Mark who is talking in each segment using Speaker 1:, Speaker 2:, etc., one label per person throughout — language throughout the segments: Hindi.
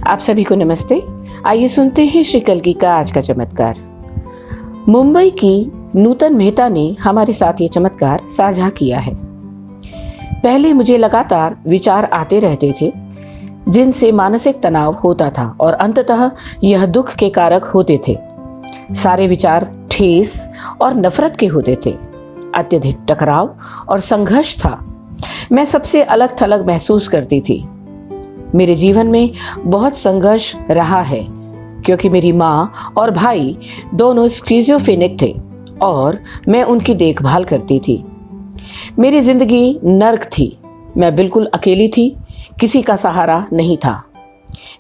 Speaker 1: आप सभी को नमस्ते। आइए सुनते हैं श्री कल्कि का आज का चमत्कार। मुंबई की नूतन मेहता ने हमारे साथ ये चमत्कार साझा किया है। पहले मुझे लगातार विचार आते रहते थे जिनसे मानसिक तनाव होता था और अंततः यह दुख के कारक होते थे। सारे विचार ठेस और नफरत के होते थे। अत्यधिक टकराव और संघर्ष था। मैं सबसे अलग थलग महसूस करती थी। मेरे जीवन में बहुत संघर्ष रहा है क्योंकि मेरी माँ और भाई दोनों स्किज़ोफ्रेनिक थे और मैं उनकी देखभाल करती थी। मेरी जिंदगी नर्क थी। मैं बिल्कुल अकेली थी, किसी का सहारा नहीं था।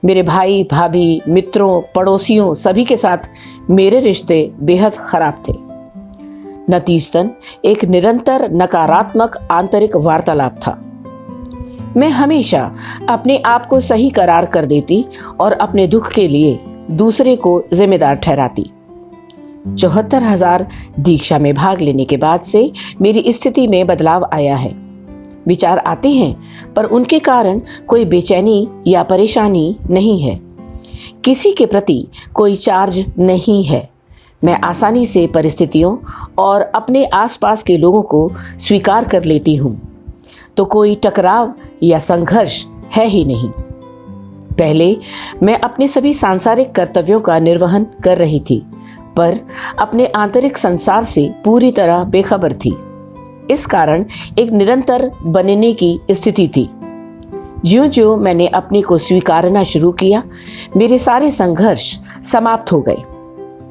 Speaker 1: मेरे भाई भाभी, मित्रों, पड़ोसियों सभी के साथ मेरे रिश्ते बेहद खराब थे। नतीजतन एक निरंतर नकारात्मक आंतरिक वार्तालाप था। मैं हमेशा अपने आप को सही करार कर देती और अपने दुख के लिए दूसरे को जिम्मेदार ठहराती। 74,000 दीक्षा में भाग लेने के बाद से मेरी स्थिति में बदलाव आया है। विचार आते हैं पर उनके कारण कोई बेचैनी या परेशानी नहीं है। किसी के प्रति कोई चार्ज नहीं है। मैं आसानी से परिस्थितियों और अपने आसपास के लोगों को स्वीकार कर लेती हूँ, तो कोई टकराव या संघर्ष है ही नहीं। पहले मैं अपने सभी सांसारिक कर्तव्यों का निर्वहन कर रही थी, पर अपने आंतरिक संसार से पूरी तरह बेखबर थी। इस कारण एक निरंतर बनने की स्थिति थी। ज्यों-ज्यों मैंने अपने को स्वीकारना शुरू किया, मेरे सारे संघर्ष समाप्त हो गए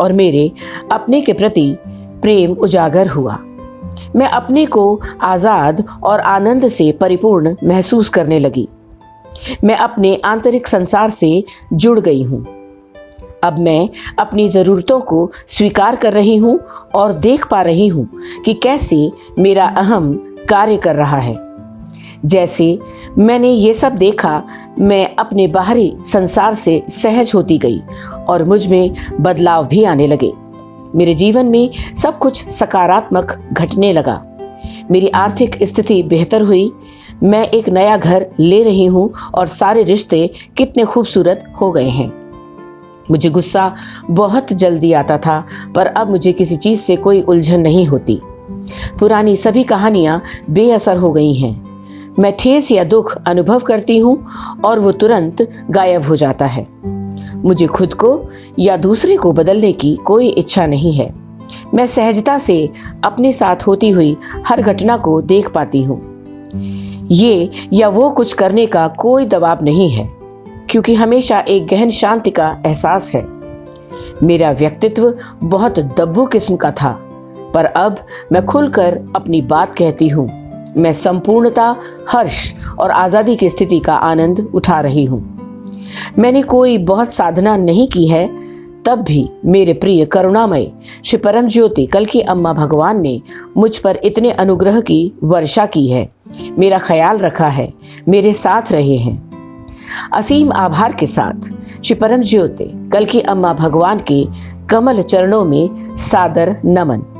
Speaker 1: और मेरे अपने के प्रति प्रेम उजागर हुआ। मैं अपने को आज़ाद और आनंद से परिपूर्ण महसूस करने लगी। मैं अपने आंतरिक संसार से जुड़ गई हूँ। अब मैं अपनी ज़रूरतों को स्वीकार कर रही हूँ और देख पा रही हूँ कि कैसे मेरा अहम कार्य कर रहा है। जैसे मैंने ये सब देखा, मैं अपने बाहरी संसार से सहज होती गई और मुझ में बदलाव भी आने लगे। मेरे जीवन में सब कुछ सकारात्मक घटने लगा। मेरी आर्थिक स्थिति बेहतर हुई। मैं एक नया घर ले रही हूँ और सारे रिश्ते कितने खूबसूरत हो गए हैं। मुझे गुस्सा बहुत जल्दी आता था, पर अब मुझे किसी चीज़ से कोई उलझन नहीं होती। पुरानी सभी कहानियाँ बेअसर हो गई हैं। मैं ठेस या दुख अनुभव करती हूँ और वो तुरंत गायब हो जाता है। मुझे खुद को या दूसरे को बदलने की कोई इच्छा नहीं है। मैं सहजता से अपने साथ होती हुई हर घटना को देख पाती हूँ। ये या वो कुछ करने का कोई दबाव नहीं है, क्योंकि हमेशा एक गहन शांति का एहसास है। मेरा व्यक्तित्व बहुत दब्बू किस्म का था, पर अब मैं खुलकर अपनी बात कहती हूँ। मैं संपूर्णता, हर्ष और आज़ादी की स्थिति का आनंद उठा रही हूँ। मैंने कोई बहुत साधना नहीं की है, तब भी मेरे प्रिय करुणामय श्री परम ज्योति कल्कि अम्मा भगवान ने मुझ पर इतने अनुग्रह की वर्षा की है, मेरा ख्याल रखा है, मेरे साथ रहे हैं। असीम आभार के साथ श्री परम ज्योति कल्कि अम्मा भगवान के कमल चरणों में सादर नमन।